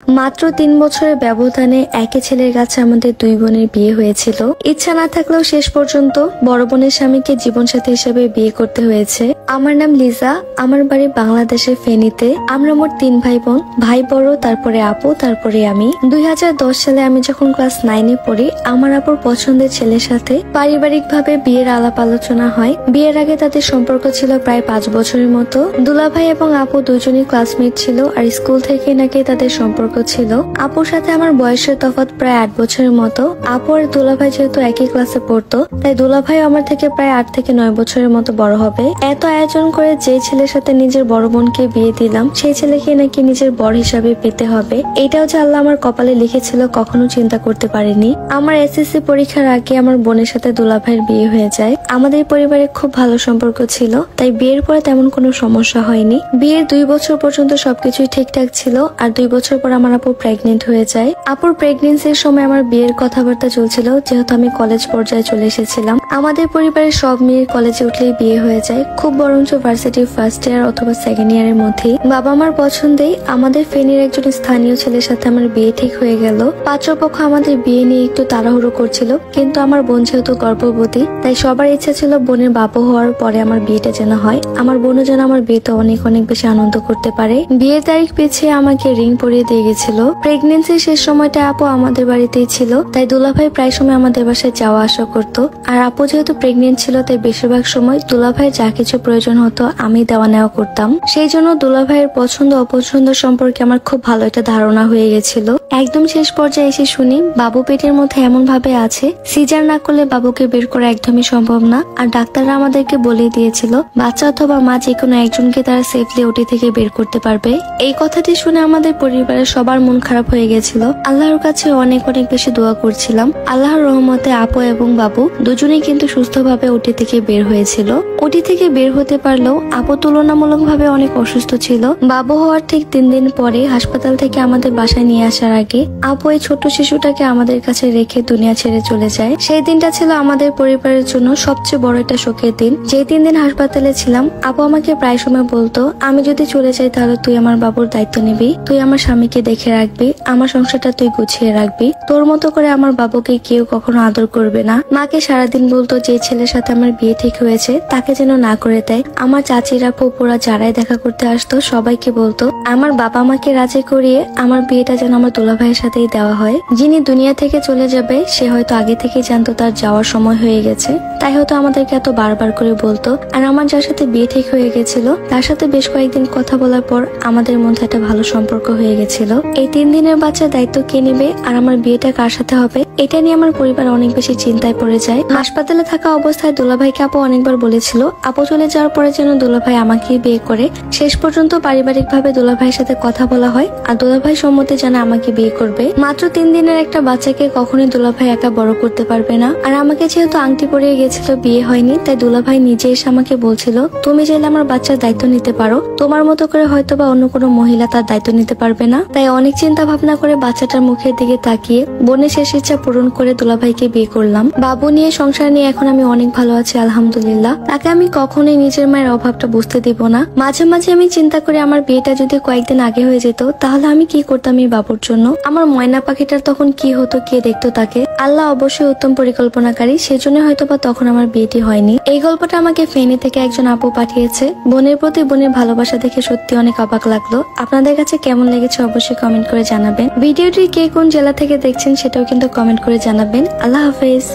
মাত্র ৩ বছরের ব্যবধানে একই ছেলের কাছে আমাদের দুই বোনের বিয়ে হয়েছিল। ইচ্ছা না থাকলেও শেষ পর্যন্ত বড় বোনের স্বামীকে জীবনসাথী হিসেবে বিয়ে করতে হয়েছে। আমার নাম লিজা, আমার বাড়ি বাংলাদেশের ফেনীতে। আমরা মোট ৩ ভাই বোন, ভাই বড়, তারপরে আপু, তারপরে আমি। ২০১০ সালে আমি যখন ক্লাস 9-এ পড়ি, আমার আপুর পছন্দের ছেলের সাথে পারিবারিকভাবে বিয়ের আলাপ আলোচনা হয়। বিয়ের আগে তাদের সম্পর্ক ছিল প্রায় 5 বছরের মতো। দুলাভাই এবং আপু দুজনই ক্লাসমেট ছিল, আর স্কুল থেকে নাকি তাদের সম্পর্ক ছিল। আপুর সাথে আমার বয়সের তফাৎ প্রায় 8 বছরের মতো। আপু আর দুলাভাই যেহেতু একই ক্লাসে পড়তো, তাই দুলাভাই আমার থেকে প্রায় 8 থেকে 9 বছরের মতো বড় হবে। এত আয়োজন করে যে ছেলের সাথে নিজের বড় বোনকে বিয়ে দিলাম, সেই ছেলেকে নাকি নিজের বর হিসাবে পেতে হবে। এটাও যে আল্লাহ আমার কপালে লিখেছিল কখনো চিন্তা করতে পারিনি। আমার এসএসসি পরীক্ষার আগে আমার বোনের সাথে দুলাভাইয়ের বিয়ে হয়ে যায়। আমাদের পরিবারে খুব ভালো সম্পর্ক ছিল, তাই বিয়ের পরে তেমন কোনো সমস্যা হয়নি। বিয়ের 2 বছর পর্যন্ত সবকিছুই ঠিকঠাক ছিল, আর 2 বছর পর আমার আপু প্রেগনেন্ট হয়ে যায়। আপুর প্রেগনেন্সির সময় আমার বিয়ের কথাবার্তা চলছিল, যেহেতু আমি কলেজ পর্যায়ে চলে এসেছিলাম। আমাদের পরিবারের সব মেয়ের কলেজে উঠলেই বিয়ে হয়ে যায়, খুব বরঞ্চ ভার্সিটির ফার্স্ট ইয়ার অথবা সেকেন্ড ইয়ারের মধ্যেই। বাবা মার পছন্দেই আমাদের ফেনীর একজন স্থানীয় ছেলের সাথে আমার বিয়ে ঠিক হয়ে গেল। পাত্রপক্ষ আমাদের বিয়ে নিয়ে একটু তাড়াহুড়ো করছিল, কিন্তু আমার বোন যেহেতু গর্ভবতী, তাই সবার ইচ্ছা ছিল বোনের বাবা হওয়ার পরে আমার বিয়েটা যেন হয়। আমার বোনও যেন আমার বিয়েতে অনেক অনেক বেশি আনন্দ করতে পারে। বিয়ের তারিখ পিছিয়ে আমাকে রিং পরিয়ে দিয়ে গেছিল। প্রেগনেন্সির শেষ সময়টা আপু আমাদের বাড়িতেই ছিল, তাই দুলাভাই প্রায় সময় আমাদের বাসায় যাওয়া আসা করতো। আর আপু যেহেতু প্রেগনেন্ট ছিল, তাই বেশিরভাগ সময় দুলাভাই যা কিছু প্রয়োজন হতো আমি দেওয়া নেওয়া করতাম। সেই জন্য দুলাভাইয়ের পছন্দ অপছন্দ সম্পর্কে আমার খুব ভালো একটা ধারণা হয়ে গেছিল। একদম শেষ পর্যায়ে এসে শুনি বাবু পেটের মধ্যে এমন ভাবে আছে, সিজার না করলে বাবুকে বের করা একদমই সম্ভব না। আর ডাক্তাররা আমাদেরকে বলে দিয়েছিল বাচ্চা অথবা মা যে কোনো একজনকে তারা সেফলি ওটি থেকে বের করতে পারবে। এই কথাটি শুনে আমাদের পরিবারের সবার মন খারাপ হয়ে গেছিল। আল্লাহর কাছে অনেক অনেক বেশি দোয়া করছিলাম। আল্লাহর রহমতে আপু এবং বাবু দুজনেই কিন্তু সুস্থভাবে ওটি থেকে বের হয়েছিল। ওটি থেকে বের হতে পারলেও আপু তুলনামূলকভাবে অনেক অসুস্থ ছিল। বাবু হওয়ার ঠিক 3 দিন পরে হাসপাতাল থেকে আমাদের বাসায় নিয়ে আসার আগে আপু এই ছোট্ট শিশুটাকে আমাদের কাছে রেখে দুনিয়া ছেড়ে চলে যায়। সেই দিনটা ছিল আমাদের পরিবারের জন্য সবচেয়ে বড় একটা শোকের দিন। যে 3 দিন হাসপাতালে ছিলাম, আপু আমাকে প্রায় সময় বলতো, আমি যদি চলে যাই তাহলে তুই আমার বাবুর দায়িত্ব নিবি, তুই আমার স্বামীকে দেখে রাখবি, আমার সংসারটা তুই গুছিয়ে রাখবি, তোর মতো করে আমার বাবুকে কেউ কখনো আদর করবে না। মাকে সারাদিন বলতো যে ছেলের সাথে আমার বিয়ে ঠিক হয়েছে তাকে যেন না করে দেয়। আমার চাচিরা ফুপুরা যারাই দেখা করতে আসতো সবাইকে বলতো আমার বাবা মাকে রাজি করিয়ে আমার বিয়েটা যেন আমার দুলাভাইয়ের সাথেই দেওয়া হয়। যিনি দুনিয়া থেকে চলে যাবে সে হয়তো আগে থেকেই জানতো তার যাওয়ার সময় হয়ে গেছে, তাই হয়তো আমাদেরকে এত বারবার করে বলতো। আর আমার যার সাথে বিয়ে ঠিক হয়ে গেছিল তার সাথে বেশ কয়েকদিন কথা বলার পর আমাদের মধ্যে একটা ভালো সম্পর্ক হয়ে গেছিল। এই 3 দিনের বাচ্চার দায়িত্ব কে নিবে আর আমার বিয়েটা কার সাথে হবে, এটা নিয়ে আমার পরিবার অনেক বেশি চিন্তায় পড়ে যায়। হাসপাতালে থাকা অবস্থায় দুলাভাইকে আপু অনেকবার বলেছিল আপু চলে যাওয়ার পরে যেন দুলাভাই আমাকেই বিয়ে করে। শেষ পর্যন্ত পারিবারিক ভাবে দুলাভাইয়ের সাথে কথা বলা হয়, আর দুলাভাই সম্মতি জানা আমাকে বিয়ে করবে। মাত্র 3 দিনের একটা বাচ্চাকে কখনোই দুলাভাই একা বড় করতে পারবে না। আর আমাকে যেহেতু আংটি পরিয়ে গেছিল, বিয়ে হয়নি, তাই দুলাভাই নিজে এসে আমাকে বলছিল তুমি চাইলে আমার বাচ্চার দায়িত্ব নিতে পারো, তোমার মতো করে হয়তো বা অন্য কোনো মহিলা তার দায়িত্ব নিতে পারবে না। তাই অনেক চিন্তা ভাবনা করে বাচ্চাটার মুখের দিকে তাকিয়ে বোনের শেষ ইচ্ছা পূরণ করে দুলাভাইকে বিয়ে করলাম। বাবু নিয়ে সংসার নিয়ে এখন আমি অনেক ভালো আছি আলহামদুলিল্লাহ। তাকে আমি কখনোই নিজের মায়ের অভাবটা বুঝতে দিব না। মাঝে মাঝে আমি চিন্তা করি আমার বিয়েটা যদি কয়েকদিন আগে হয়ে যেত তাহলে আমি কি করতাম এই বাবুর জন্য, আমার ময়না পাখিটার তখন কি হতো, কে দেখতো তাকে। আল্লাহ অবশ্যই উত্তম পরিকল্পনাকারী, সেজন্য হয়তো বা তখন আমার বিয়েটি হয়নি। এই গল্পটা আমাকে ফেনী থেকে একজন আপু পাঠিয়েছে। বোনের প্রতি বোনের ভালোবাসা দেখে সত্যি অনেক অবাক লাগলো। আপনাদের কাছে কেমন লেগেছে অবশ্যই কমেন্ট করে জানাবেন। ভিডিওটি কে কোন জেলা থেকে দেখছেন সেটাও কিন্তু কমেন্ট করে জানাবেন। আল্লাহ হাফেজ।